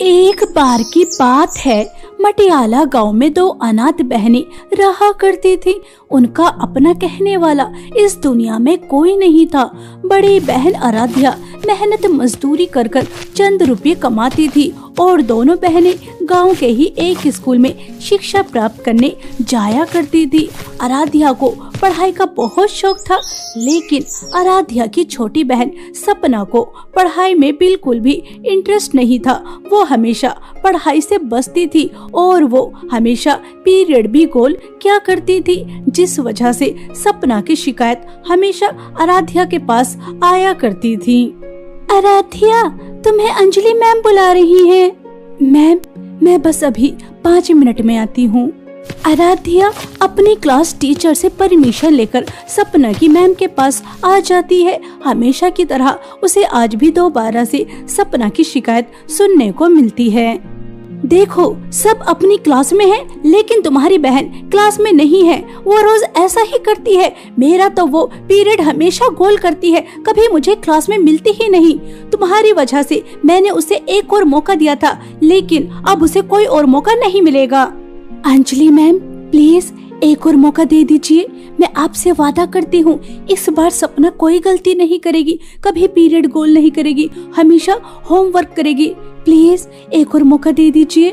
एक बार की बात है, मटियाला गांव में दो अनाथ बहनें रहा करती थी। उनका अपना कहने वाला इस दुनिया में कोई नहीं था। बड़ी बहन आराध्या मेहनत मजदूरी कर कर चंद रुपये कमाती थी और दोनों बहनें गांव के ही एक स्कूल में शिक्षा प्राप्त करने जाया करती थी। आराध्या को पढ़ाई का बहुत शौक था, लेकिन आराध्या की छोटी बहन सपना को पढ़ाई में बिल्कुल भी इंटरेस्ट नहीं था। वो हमेशा पढ़ाई से बचती थी और वो हमेशा पीरियड भी गोल क्या करती थी, जिस वजह से सपना की शिकायत हमेशा आराध्या के पास आया करती थी। आराध्या, तुम्हें अंजलि मैम बुला रही हैं। मैम, मैं बस अभी 5 मिनट में आती हूँ। आराध्या अपनी क्लास टीचर से परमिशन लेकर सपना की मैम के पास आ जाती है। हमेशा की तरह उसे आज भी दोबारा से सपना की शिकायत सुनने को मिलती है। देखो, सब अपनी क्लास में है, लेकिन तुम्हारी बहन क्लास में नहीं है। वो रोज ऐसा ही करती है। मेरा तो वो पीरियड हमेशा गोल करती है, कभी मुझे क्लास में मिलती ही नहीं। तुम्हारी वजह से मैंने उसे एक और मौका दिया था, लेकिन अब उसे कोई और मौका नहीं मिलेगा। अंजलि मैम, प्लीज एक और मौका दे दीजिए। मैं आपसे वादा करती हूँ, इस बार सपना कोई गलती नहीं करेगी, कभी पीरियड गोल नहीं करेगी, हमेशा होमवर्क करेगी। प्लीज एक और मौका दे दीजिए।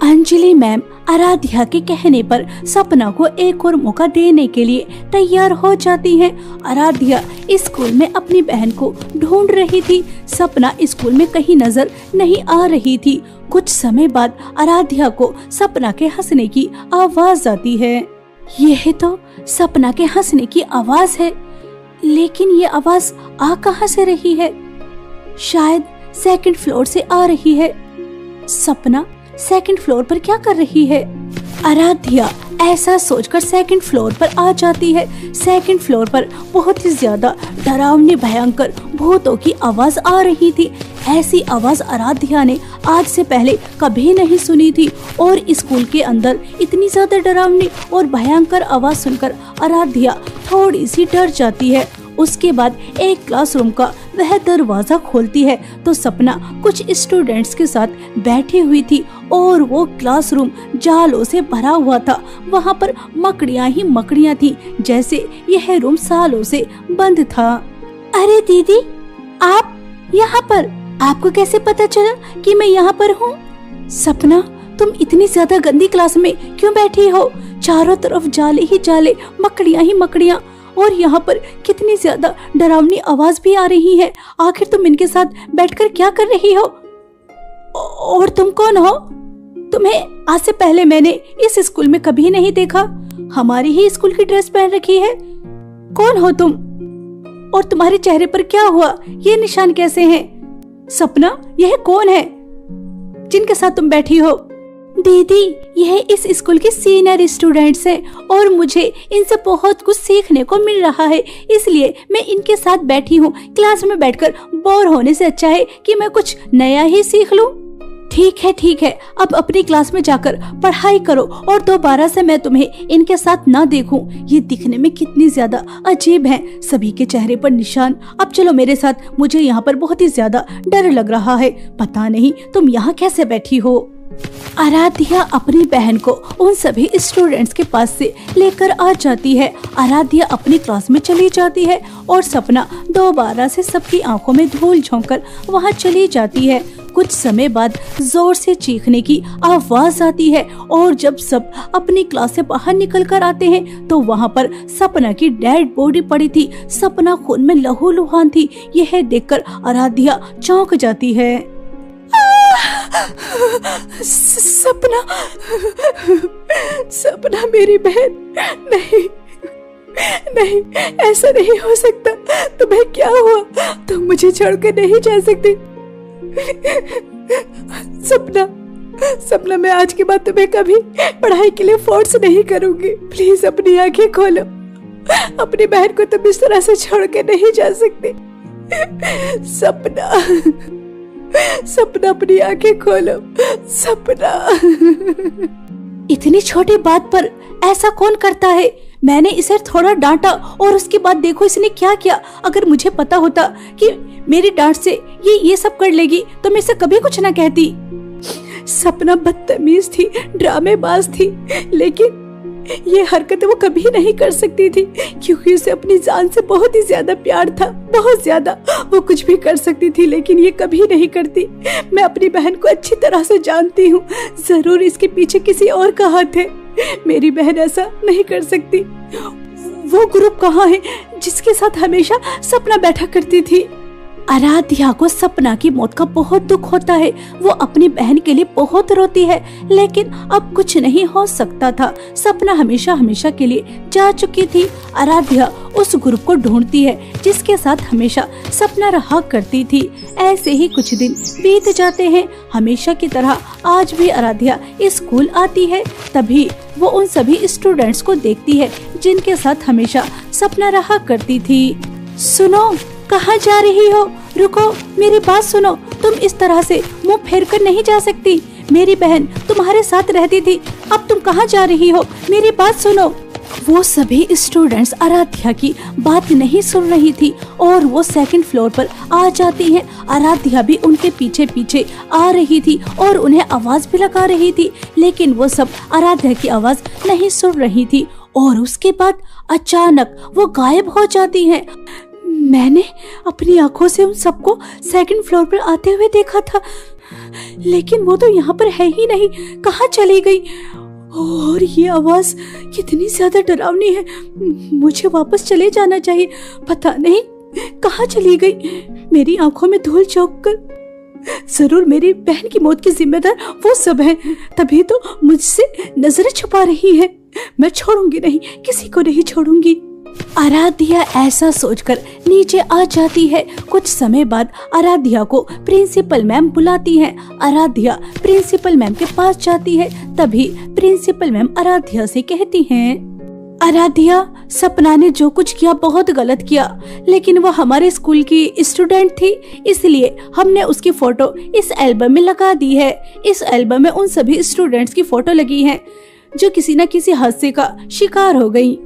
अंजलि मैम आराध्या के कहने पर सपना को एक और मौका देने के लिए तैयार हो जाती है। आराध्या स्कूल में अपनी बहन को ढूंढ रही थी। सपना स्कूल में कहीं नजर नहीं आ रही थी। कुछ समय बाद आराध्या को सपना के हंसने की आवाज आती है। यह तो सपना के हंसने की आवाज है, लेकिन ये आवाज आ कहां से रही है? शायद सेकंड फ्लोर से आ रही है। सपना सेकंड फ्लोर पर क्या कर रही है? आराध्या ऐसा सोचकर सेकंड फ्लोर पर आ जाती है। सेकंड फ्लोर पर बहुत ही ज्यादा डरावनी भयंकर भूतों की आवाज आ रही थी। ऐसी आवाज आराध्या ने आज से पहले कभी नहीं सुनी थी और स्कूल के अंदर इतनी ज्यादा डरावनी और भयंकर आवाज सुनकर आराध्या थोड़ी सी डर जाती है। उसके बाद एक क्लासरूम का वह दरवाजा खोलती है तो सपना कुछ स्टूडेंट्स के साथ बैठी हुई थी और वो क्लासरूम जालों से भरा हुआ था। वहाँ पर मकड़ियाँ ही मकड़ियाँ थी, जैसे यह रूम सालों से बंद था। अरे दीदी, आप यहाँ पर? आपको कैसे पता चला कि मैं यहाँ पर हूँ? सपना, तुम इतनी ज्यादा गंदी क्लास में क्यों बैठी हो? चारों तरफ जाले ही जाले, मकड़ियाँ ही मकड़ियाँ, और यहाँ पर कितनी ज्यादा डरावनी आवाज भी आ रही है। आखिर तुम इनके साथ बैठकर क्या कर रही हो? और तुम कौन हो? तुम्हें आज से पहले मैंने इस स्कूल में कभी नहीं देखा। हमारी ही स्कूल की ड्रेस पहन रखी है। कौन हो तुम? और तुम्हारे चेहरे पर क्या हुआ? ये निशान कैसे हैं? सपना, यह कौन है जिनके साथ तुम बैठी हो? दीदी, यह इस स्कूल के सीनियर स्टूडेंट्स हैं और मुझे इनसे बहुत कुछ सीखने को मिल रहा है, इसलिए मैं इनके साथ बैठी हूँ। क्लास में बैठकर बोर होने से अच्छा है कि मैं कुछ नया ही सीख लूँ। ठीक है, अब अपनी क्लास में जाकर पढ़ाई करो और दोबारा से मैं तुम्हें इनके साथ ना देखूं। ये दिखने में कितनी ज्यादा अजीब हैं, सभी के चेहरे पर निशान। अब चलो मेरे साथ, मुझे यहाँ पर बहुत ही ज्यादा डर लग रहा है। पता नहीं तुम यहाँ कैसे बैठी हो। आराध्या अपनी बहन को उन सभी स्टूडेंट्स के पास से लेकर आ जाती है। आराध्या अपनी क्लास में चली जाती है और सपना दोबारा से सबकी आंखों में धूल झोंककर वहाँ चली जाती है। कुछ समय बाद जोर से चीखने की आवाज आती है और जब सब अपनी क्लास से बाहर निकल कर आते हैं तो वहाँ पर सपना की डेड बॉडी पड़ी थी। सपना खून में लहूलुहान थी। यह देखकर आराध्या चौंक जाती है। सपना मेरी बहन, नहीं, ऐसा नहीं हो सकता। तुम्हें क्या हुआ? तुम मुझे छोड़कर नहीं जा सकती। सपना, मैं आज के बाद तुम्हें कभी पढ़ाई के लिए फोर्स नहीं करूंगी। प्लीज अपनी आंखें खोलो। अपनी बहन को तुम इस तरह से छोड़ के नहीं जा सकती। सपना, अपनी आंखें खोलो। सपना, इतनी छोटी बात पर ऐसा कौन करता है? मैंने इसे थोड़ा डांटा और उसके बाद देखो इसने क्या किया। अगर मुझे पता होता कि मेरी डांट से ये सब कर लेगी तो मैं इसे कभी कुछ ना कहती। सपना बदतमीज थी, ड्रामेबाज थी, लेकिन ये हरकतें वो कभी नहीं कर सकती थी क्योंकि उसे अपनी जान से बहुत ही ज्यादा प्यार था, बहुत ज्यादा। वो कुछ भी कर सकती थी लेकिन ये कभी नहीं करती। मैं अपनी बहन को अच्छी तरह से जानती हूँ, जरूर इसके पीछे किसी और का हाथ है। मेरी बहन ऐसा नहीं कर सकती। वो ग्रुप कहाँ है जिसके साथ हमेशा सपना बैठा करती थी? आराध्या को सपना की मौत का बहुत दुख होता है। वो अपनी बहन के लिए बहुत रोती है, लेकिन अब कुछ नहीं हो सकता था। सपना हमेशा हमेशा के लिए जा चुकी थी। आराध्या उस ग्रुप को ढूंढती है जिसके साथ हमेशा सपना रहा करती थी। ऐसे ही कुछ दिन बीत जाते हैं। हमेशा की तरह आज भी आराध्या स्कूल आती है। तभी वो उन सभी स्टूडेंट्स को देखती है जिनके साथ हमेशा सपना रहा करती थी। सुनो, कहाँ जा रही हो? रुको, मेरी बात सुनो। तुम इस तरह से मुंह फेर कर नहीं जा सकती। मेरी बहन तुम्हारे साथ रहती थी, अब तुम कहाँ जा रही हो? मेरी बात सुनो। वो सभी स्टूडेंट्स आराध्या की बात नहीं सुन रही थी और वो सेकंड फ्लोर पर आ जाती हैं। आराध्या भी उनके पीछे पीछे आ रही थी और उन्हें आवाज भी लगा रही थी, लेकिन वो सब आराध्या की आवाज नहीं सुन रही थी। और उसके बाद अचानक वो गायब हो जाती हैं। मैंने अपनी आंखों से उन सबको सेकंड फ्लोर पर आते हुए देखा था, लेकिन वो तो यहाँ पर है ही नहीं। कहाँ चली गई? और ये आवाज कितनी ज्यादा डरावनी है। मुझे वापस चले जाना चाहिए। पता नहीं कहाँ चली गई। मेरी आंखों में धूल झोंक कर जरूर मेरी बहन की मौत के जिम्मेदार वो सब हैं। तभी तो मुझसे नजरें छुपा रही हैं। मैं छोड़ूंगी नहीं, किसी को नहीं छोड़ूंगी। आराध्या ऐसा सोचकर नीचे आ जाती है। कुछ समय बाद आराध्या को प्रिंसिपल मैम बुलाती हैं। आराध्या प्रिंसिपल मैम के पास जाती है। तभी प्रिंसिपल मैम आराध्या से कहती हैं, आराध्या, सपना ने जो कुछ किया बहुत गलत किया, लेकिन वो हमारे स्कूल की स्टूडेंट थी, इसलिए हमने उसकी फोटो इस एल्बम में लगा दी है। इस एल्बम में उन सभी स्टूडेंट्स की फोटो लगी है जो किसी न किसी हादसे का शिकार हो गई।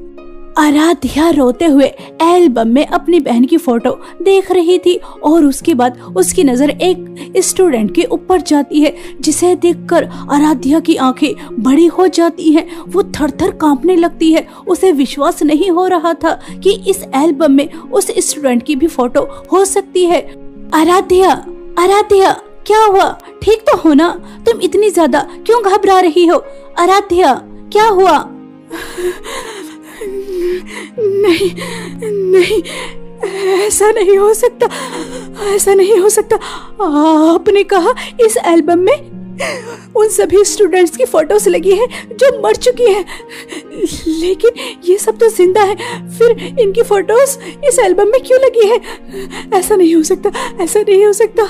आराध्या रोते हुए एल्बम में अपनी बहन की फोटो देख रही थी और उसके बाद उसकी नजर एक स्टूडेंट के ऊपर जाती है, जिसे देखकर आराध्या की आंखें बड़ी हो जाती हैं। वो थर-थर कांपने लगती है। उसे विश्वास नहीं हो रहा था कि इस एल्बम में उस स्टूडेंट की भी फोटो हो सकती है। आराध्या, आराध्या, क्या हुआ? ठीक तो हो ना? तुम इतनी ज्यादा क्यों घबरा रही हो? आराध्या, क्या हुआ? नहीं नहीं, ऐसा नहीं हो सकता, ऐसा नहीं हो सकता। आपने कहा इस एल्बम में उन सभी स्टूडेंट्स की फोटोज लगी है जो मर चुकी हैं, लेकिन ये सब तो जिंदा है। फिर इनकी फोटोज इस एल्बम में क्यों लगी है? ऐसा नहीं हो सकता, ऐसा नहीं हो सकता।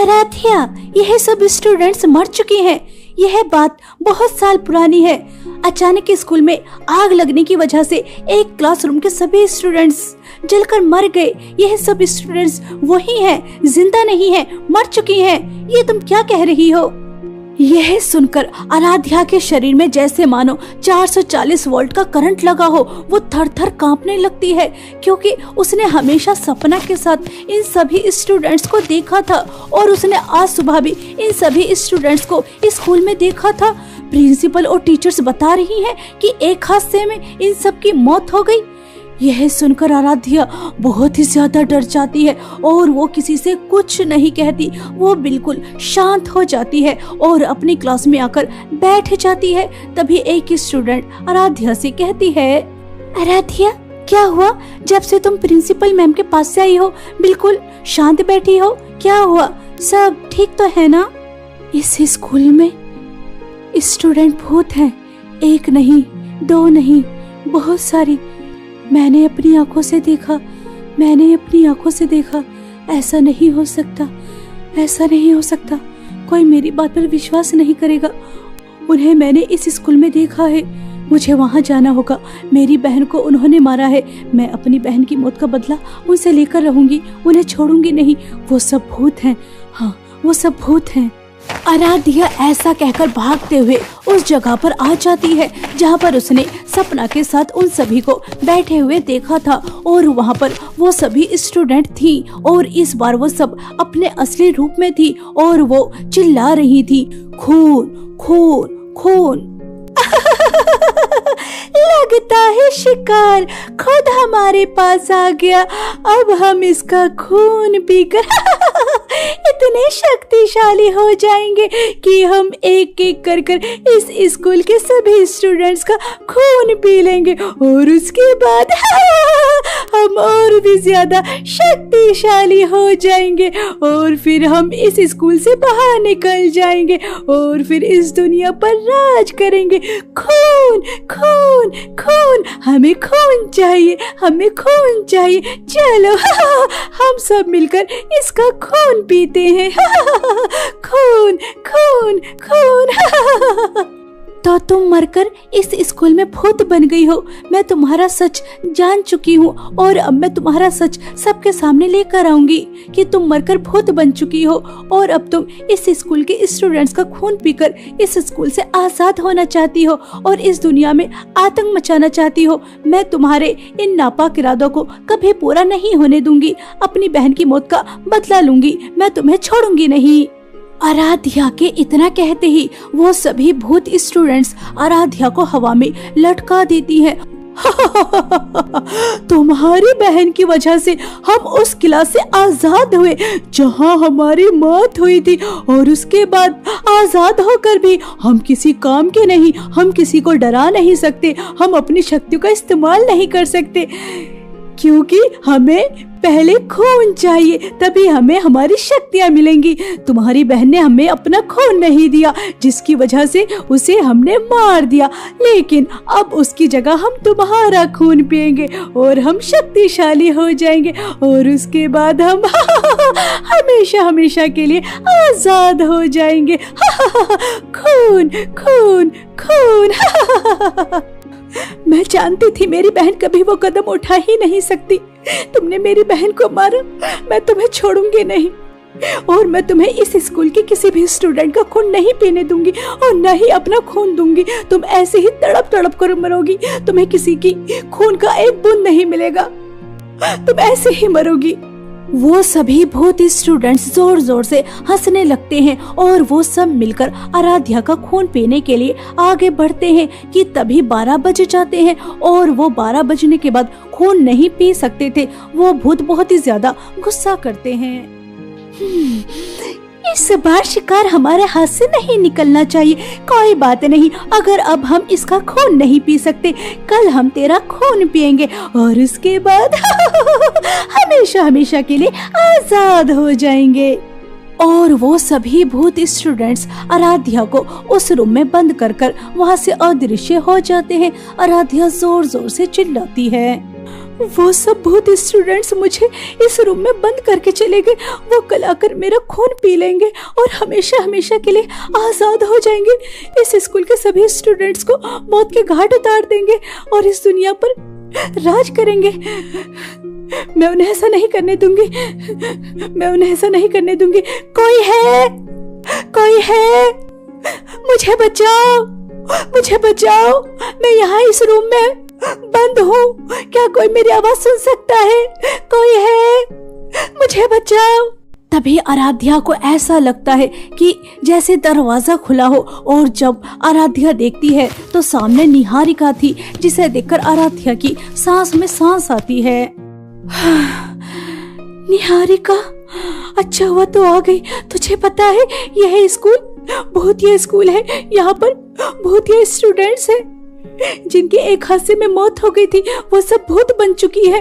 आराध्या, यह सब स्टूडेंट्स मर चुकी हैं। यह बात बहुत साल पुरानी है। अचानक स्कूल में आग लगने की वजह से एक क्लासरूम के सभी स्टूडेंट्स जलकर मर गए। यह सब स्टूडेंट्स वही हैं, जिंदा नहीं हैं, मर चुकी हैं। ये तुम क्या कह रही हो? यह सुनकर आराध्या के शरीर में जैसे मानो 440 वोल्ट का करंट लगा हो। वो थर-थर कांपने लगती है क्योंकि उसने हमेशा सपना के साथ इन सभी स्टूडेंट्स को देखा था और उसने आज सुबह भी इन सभी स्टूडेंट्स को स्कूल में देखा था। प्रिंसिपल और टीचर्स बता रही हैं कि एक हादसे में इन सब की मौत हो गई। यह सुनकर आराध्या बहुत ही ज्यादा डर जाती है और वो किसी से कुछ नहीं कहती। वो बिल्कुल शांत हो जाती है और अपनी क्लास में आकर बैठ जाती है। तभी एक स्टूडेंट आराध्या से कहती है, आराध्या, क्या हुआ? जब से तुम प्रिंसिपल मैम के पास से आई हो बिल्कुल शांत बैठी हो, क्या हुआ? सब ठीक तो है ना? इस स्कूल में स्टूडेंट भूत हैं, एक नहीं, दो नहीं, बहुत सारी। मैंने अपनी आंखों से देखा, मैंने अपनी आंखों से देखा। ऐसा नहीं हो सकता, ऐसा नहीं हो सकता। कोई मेरी बात पर विश्वास नहीं करेगा। उन्हें मैंने इस स्कूल में देखा है। मुझे वहां जाना होगा। मेरी बहन को उन्होंने मारा है। मैं अपनी बहन की मौत का बदला उनसे लेकर रहूंगी, उन्हें छोड़ूंगी नहीं। वो सब भूत हैं, हाँ, वो सब भूत हैं। आराध्या ऐसा कहकर भागते हुए उस जगह पर आ जाती है जहाँ पर उसने सपना के साथ उन सभी को बैठे हुए देखा था और वहाँ पर वो सभी स्टूडेंट थी और इस बार वो सब अपने असली रूप में थी और वो चिल्ला रही थी, खून खून खून। लगता है शिकार खुद हमारे पास आ गया, अब हम इसका खून पीकर इतने शक्तिशाली हो जाएंगे कि हम एक एक कर कर इस स्कूल के सभी स्टूडेंट्स का खून पी लेंगे और उसके बाद हम और भी ज्यादा शक्तिशाली हो जाएंगे और फिर हम इस स्कूल से बाहर निकल जाएंगे और फिर इस दुनिया पर राज करेंगे। खून खून खून, हमें खून चाहिए, हमें खून चाहिए। चलो हम सब मिलकर इसका खून पीते हैं। खून खून खून। तो तुम मरकर इस स्कूल में भूत बन गई हो। मैं तुम्हारा सच जान चुकी हूँ और अब मैं तुम्हारा सच सबके सामने लेकर आऊंगी कि तुम मरकर भूत बन चुकी हो और अब तुम इस स्कूल के स्टूडेंट्स का खून पीकर इस स्कूल से आजाद होना चाहती हो और इस दुनिया में आतंक मचाना चाहती हो। मैं तुम्हारे इन नापाक इरादों को कभी पूरा नहीं होने दूंगी। अपनी बहन की मौत का बदला लूंगी, मैं तुम्हें छोड़ूंगी नहीं। आराध्या के इतना कहते ही वो सभी भूत स्टूडेंट्स आराध्या को हवा में लटका देती हैं। तुम्हारी बहन की वजह से हम उस किला से आजाद हुए जहां हमारी मौत हुई थी और उसके बाद आजाद होकर भी हम किसी काम के नहीं, हम किसी को डरा नहीं सकते, हम अपनी शक्तियों का इस्तेमाल नहीं कर सकते क्योंकि हमें पहले खून चाहिए, तभी हमें हमारी शक्तियां मिलेंगी। तुम्हारी बहन ने हमें अपना खून नहीं दिया जिसकी वजह से उसे हमने मार दिया, लेकिन अब उसकी जगह हम तुम्हारा खून पिएंगे और हम शक्तिशाली हो जाएंगे और उसके बाद हम हमेशा हमेशा के लिए आजाद हो जाएंगे। खून खून खून। मैं जानती थी मेरी बहन कभी वो कदम उठा ही नहीं सकती। तुमने मेरी बहन को मारा, मैं तुम्हें छोड़ूंगी नहीं और मैं तुम्हें इस स्कूल के किसी भी स्टूडेंट का खून नहीं पीने दूंगी और न ही अपना खून दूंगी। तुम ऐसे ही तड़प तड़प कर मरोगी, तुम्हें किसी की खून का एक बूंद नहीं मिलेगा, तुम ऐसे ही मरोगी। वो सभी भूत स्टूडेंट्स जोर जोर से हंसने लगते हैं और वो सब मिलकर आराध्या का खून पीने के लिए आगे बढ़ते हैं कि तभी 12 बज जाते हैं और वो 12 बजने के बाद खून नहीं पी सकते थे। वो भूत बहुत ही ज्यादा गुस्सा करते हैं। इस बार शिकार हमारे हाथ से नहीं निकलना चाहिए। कोई बात नहीं, अगर अब हम इसका खून नहीं पी सकते, कल हम तेरा खून पिएंगे और उसके बाद हमेशा हमेशा के लिए आजाद हो जाएंगे। और वो सभी भूत स्टूडेंट्स आराध्या को उस रूम में बंद कर कर वहाँ से अदृश्य हो जाते हैं। आराध्या जोर जोर से चिल्लाती है, वो सब भूत स्टूडेंट्स मुझे इस रूम में बंद करके चले गए। वो कल आकर मेरा खून पी लेंगे और हमेशा हमेशा के लिए आजाद हो जाएंगे। इस स्कूल के सभी स्टूडेंट्स को मौत के घाट उतार देंगे और इस दुनिया पर राज करेंगे। मैं उन्हें ऐसा नहीं करने दूंगी, मैं उन्हें ऐसा नहीं करने दूंगी। कोई है, कोई है, मुझे बचाओ, मुझे बचाओ, मैं यहाँ इस रूम में बंद हूँ। क्या कोई मेरी आवाज सुन सकता है? कोई है, मुझे बचाओ। तभी आराध्या को ऐसा लगता है कि जैसे दरवाजा खुला हो और जब आराध्या देखती है तो सामने निहारिका थी, जिसे देखकर आराध्या की सांस में सांस आती है। निहारिका, अच्छा हुआ तो आ गई। तुझे पता है यह स्कूल भूतिया स्कूल है, यहाँ पर भूतिया स्टूडेंट्स हैं जिनके एक हादसे में मौत हो गई थी। वो सब भूत बन चुकी है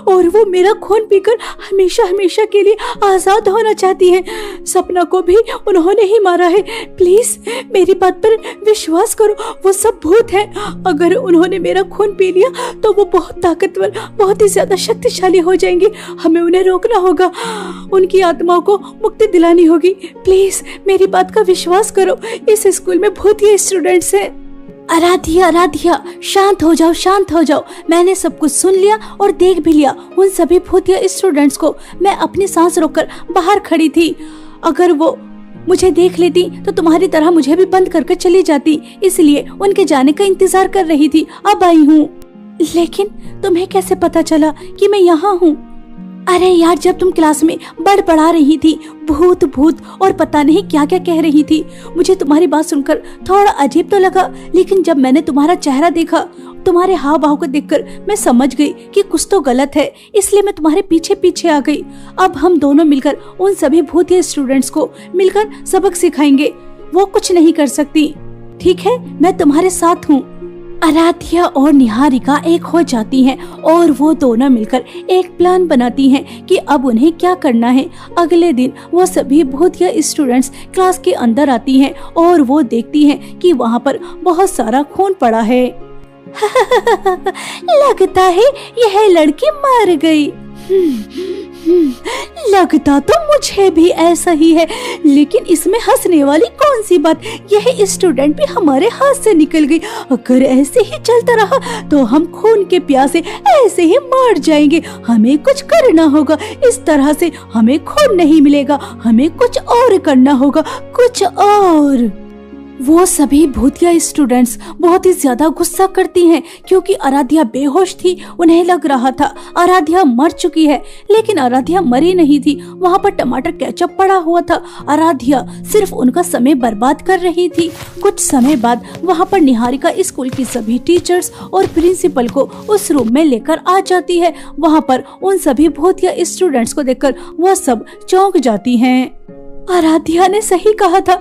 और वो मेरा खून पीकर हमेशा हमेशा के लिए आजाद होना चाहती है। सपना को भी उन्होंने ही मारा है। प्लीज मेरी बात पर विश्वास करो, वो सब भूत है। अगर उन्होंने मेरा खून पी लिया तो वो बहुत ताकतवर, बहुत ही ज्यादा शक्तिशाली हो जाएंगे। हमें उन्हें रोकना होगा, उनकी आत्माओं को मुक्ति दिलानी होगी। प्लीज मेरी बात का विश्वास करो, इस स्कूल में भूतिया स्टूडेंट्स हैं। आराध्या, आराध्या, शांत हो जाओ, शांत हो जाओ। मैंने सब कुछ सुन लिया और देख भी लिया। उन सभी भूतिया स्टूडेंट्स को मैं अपनी सांस रोककर बाहर खड़ी थी। अगर वो मुझे देख लेती तो तुम्हारी तरह मुझे भी बंद करके चली जाती, इसलिए उनके जाने का इंतजार कर रही थी। अब आई हूँ। लेकिन तुम्हें कैसे पता चला कि मैं यहाँ हूँ? अरे यार, जब तुम क्लास में बड़बड़ा रही थी, भूत भूत और पता नहीं क्या क्या कह रही थी, मुझे तुम्हारी बात सुनकर थोड़ा अजीब तो लगा, लेकिन जब मैंने तुम्हारा चेहरा देखा, तुम्हारे हाव भाव को देखकर मैं समझ गई कि कुछ तो गलत है, इसलिए मैं तुम्हारे पीछे पीछे आ गई। अब हम दोनों मिलकर उन सभी भूतिया स्टूडेंट्स को मिलकर सबक सिखाएंगे। वो कुछ नहीं कर सकती, ठीक है? मैं तुम्हारे साथ हूँ। आराध्या और निहारिका एक हो जाती हैं और वो दोनों मिलकर एक प्लान बनाती हैं कि अब उन्हें क्या करना है। अगले दिन वो सभी भूतिया स्टूडेंट्स क्लास के अंदर आती हैं और वो देखती हैं कि वहाँ पर बहुत सारा खून पड़ा है। लगता है यह लड़की मर गई। लगता तो मुझे भी ऐसा ही है, लेकिन इसमें हंसने वाली कौन सी बात? यह स्टूडेंट भी हमारे हाथ से निकल गई। अगर ऐसे ही चलता रहा तो हम खून के प्यासे ऐसे ही मर जाएंगे। हमें कुछ करना होगा, इस तरह से हमें खून नहीं मिलेगा, हमें कुछ और करना होगा, कुछ और। वो सभी भूतिया स्टूडेंट्स बहुत ही ज्यादा गुस्सा करती हैं क्योंकि आराध्या बेहोश थी। उन्हें लग रहा था आराध्या मर चुकी है, लेकिन आराध्या मरी नहीं थी। वहाँ पर टमाटर केचप पड़ा हुआ था। आराध्या सिर्फ उनका समय बर्बाद कर रही थी। कुछ समय बाद वहाँ पर निहारिका स्कूल की सभी टीचर्स और प्रिंसिपल को उस रूम में लेकर आ जाती है। वहाँ पर उन सभी भूतिया स्टूडेंट्स को देखकर वह सब चौंक जाती हैं। आराध्या ने सही कहा था,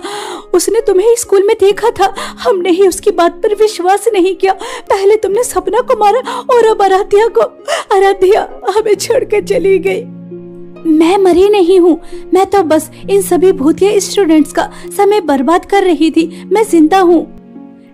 उसने तुम्हें स्कूल में देखा था। हमने ही उसकी बात पर विश्वास नहीं किया। पहले तुमने सपना को मारा और अब आराध्या हमें छोड़कर चली गई। मैं मरी नहीं हूँ, मैं तो बस इन सभी भूतिया स्टूडेंट्स का समय बर्बाद कर रही थी। मैं जिंदा हूँ।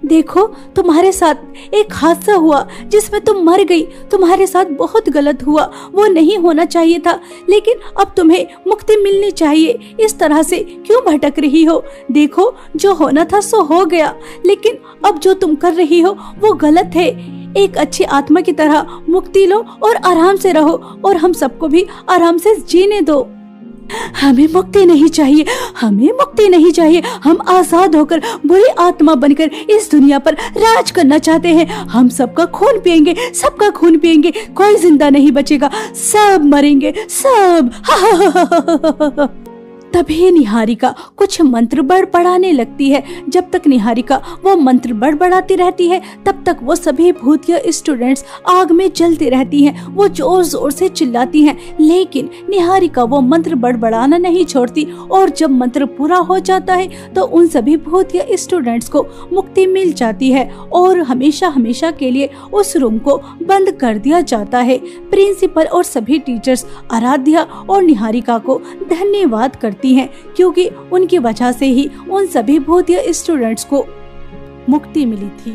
देखो, तुम्हारे साथ एक हादसा हुआ जिसमें तुम मर गई। तुम्हारे साथ बहुत गलत हुआ, वो नहीं होना चाहिए था, लेकिन अब तुम्हें मुक्ति मिलनी चाहिए। इस तरह से क्यों भटक रही हो? देखो, जो होना था सो हो गया, लेकिन अब जो तुम कर रही हो वो गलत है। एक अच्छी आत्मा की तरह मुक्ति लो और आराम से रहो और हम सबको भी आराम से जीने दो। हमें मुक्ति नहीं चाहिए, हमें मुक्ति नहीं चाहिए। हम आजाद होकर बुरी आत्मा बनकर इस दुनिया पर राज करना चाहते हैं। हम सबका खून पिएंगे, सबका खून पिएंगे, कोई जिंदा नहीं बचेगा, सब मरेंगे, सब। तभी निहारिका कुछ मंत्र बड़बड़ाने लगती है। जब तक निहारिका वो मंत्र बड़बड़ाती रहती है, तब तक वो सभी भूतिया स्टूडेंट्स आग में जलती रहती हैं। वो जोर जोर से चिल्लाती हैं, लेकिन निहारिका वो मंत्र बड़बड़ाना नहीं छोड़ती। और जब मंत्र पूरा हो जाता है तो उन सभी भूतिया स्टूडेंट्स को मुक्ति मिल जाती है और हमेशा हमेशा के लिए उस रूम को बंद कर दिया जाता है। प्रिंसिपल और सभी टीचर्स आराध्या और निहारिका को धन्यवाद करती हैं, क्योंकि उनकी वजह से ही उन सभी भूतिया स्टूडेंट्स को मुक्ति मिली थी।